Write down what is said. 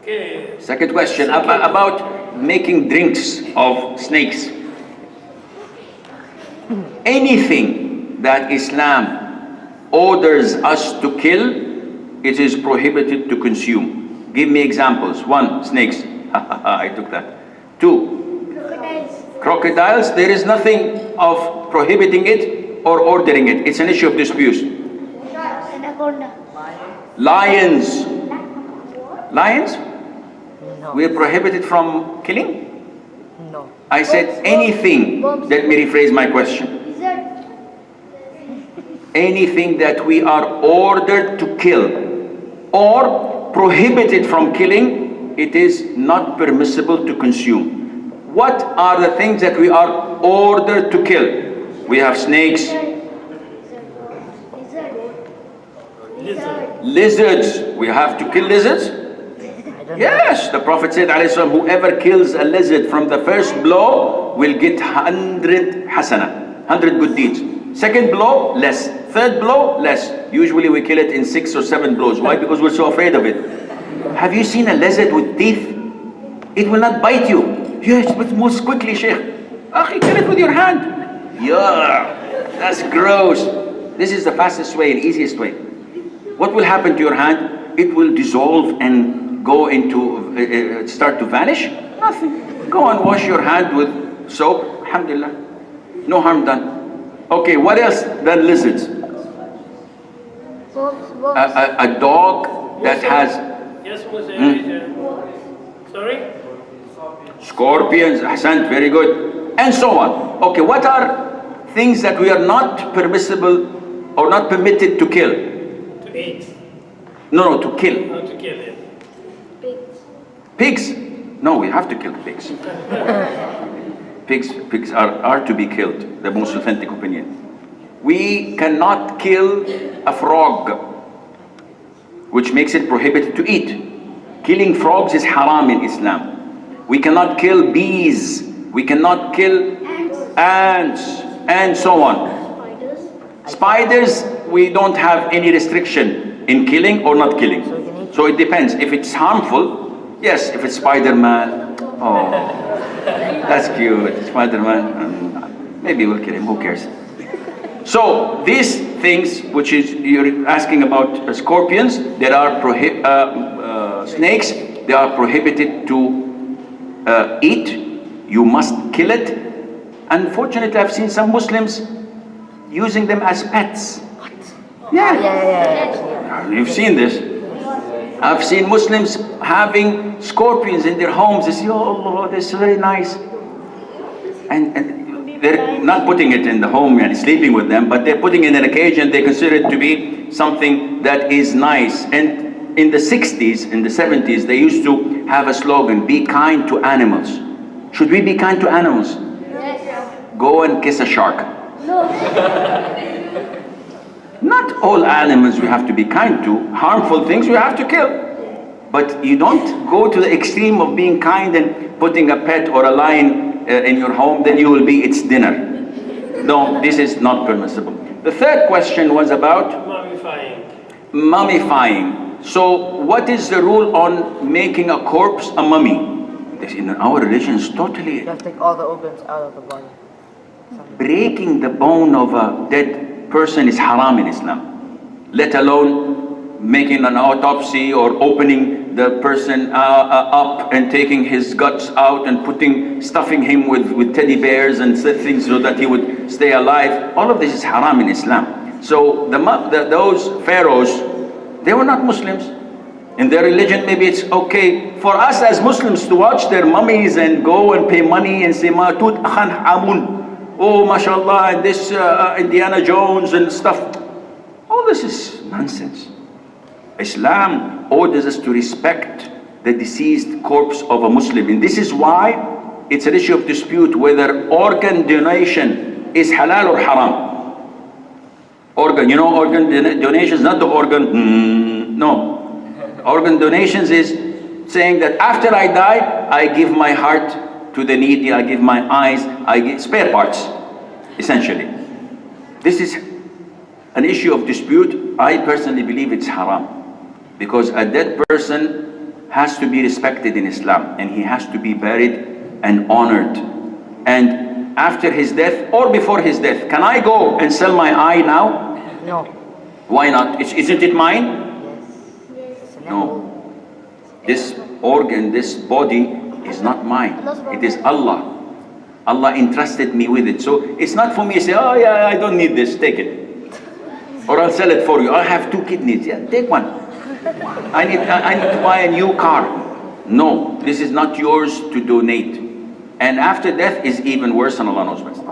Okay. Second question about making drinks of snakes. Anything that Islam orders us to kill, it is prohibited to consume. Give me examples. 1, snakes. I took that. 2, crocodiles. There is nothing of prohibiting it or ordering it. It's an issue of dispute. Lions. Lions? No. We are prohibited from killing? No. I said anything. Let me rephrase my question. Anything that we are ordered to kill or prohibited from killing, it is not permissible to consume. What are the things that we are ordered to kill? We have snakes, lizards. We have to kill lizards? Yes, the Prophet said, whoever kills a lizard from the first blow will get 100 hasana, 100 good deeds. Second blow, less. Third blow, less. Usually we kill it in 6 or 7 blows. Why? Because we're so afraid of it. Have you seen a lizard with teeth? It will not bite you. Yes, but moves quickly, Sheikh. Akhi, kill it with your hand. Yeah, that's gross. This is the fastest way and easiest way. What will happen to your hand? It will dissolve and go into, start to vanish. Nothing. Go and wash your hand with soap. Alhamdulillah. No harm done. Okay, what else than lizards? A dog that has... Yes, sorry? Scorpions, ahsant, very good. And so on. Okay, what are things that we are not permissible or not permitted to kill? To eat. No, to kill. Not to kill it. Pigs? No, we have to kill pigs. Pigs are to be killed, the most authentic opinion. We cannot kill a frog, which makes it prohibited to eat. Killing frogs is haram in Islam. We cannot kill bees. We cannot kill ants, and so on. Spiders, we don't have any restriction in killing or not killing. So it depends. If it's harmful, yes. If it's Spider-Man, oh, that's cute, Spider-Man. Maybe we'll kill him, who cares? So these things, which is, you're asking about scorpions, there are snakes, they are prohibited to eat. You must kill it. Unfortunately, I've seen some Muslims using them as pets. What? Yeah. You've seen this. I've seen Muslims having scorpions in their homes. They say, oh Allah, this is very nice. And they're not putting it in the home and sleeping with them, but they're putting it in a cage and they consider it to be something that is nice. And in the 60s, in the 70s, they used to have a slogan, be kind to animals. Should we be kind to animals? Yes. Go and kiss a shark. No. Not all animals we have to be kind to. Harmful things we have to kill. But you don't go to the extreme of being kind and putting a pet or a lion in your home, then you will be its dinner. No, this is not permissible. The third question was about? Mummifying. Mummifying. So what is the rule on making a corpse a mummy? This in our religion is totally... You have to take all the organs out of the body. Breaking the bone of a dead person is haram in Islam. Let alone making an autopsy or opening the person up and taking his guts out and stuffing him with teddy bears and things so that he would stay alive. All of this is haram in Islam. So those pharaohs, they were not Muslims. In their religion, maybe it's okay for us as Muslims to watch their mummies and go and pay money and say, Ma tut akhan amun, oh mashallah, and this Indiana Jones and stuff. All this is nonsense. Islam orders us to respect the deceased corpse of a Muslim. And this is why it's an issue of dispute whether organ donation is halal or haram. Organ, organ donation is not the organ, no. Organ donations is saying that after I die, I give my heart to the needy, I give my eyes, I give spare parts, essentially. This is an issue of dispute. I personally believe it's haram, because a dead person has to be respected in Islam, and he has to be buried and honored. And after his death or before his death, can I go and sell my eye now? No. Why not? Isn't it mine? Yes. No. This organ, this body is not mine. It is Allah. Allah entrusted me with it. So it's not for me to say, oh yeah, I don't need this, take it. Or I'll sell it for you. I have 2 kidneys. Yeah, take one. I need to buy a new car. No, this is not yours to donate. And after death is even worse, and Allah knows best.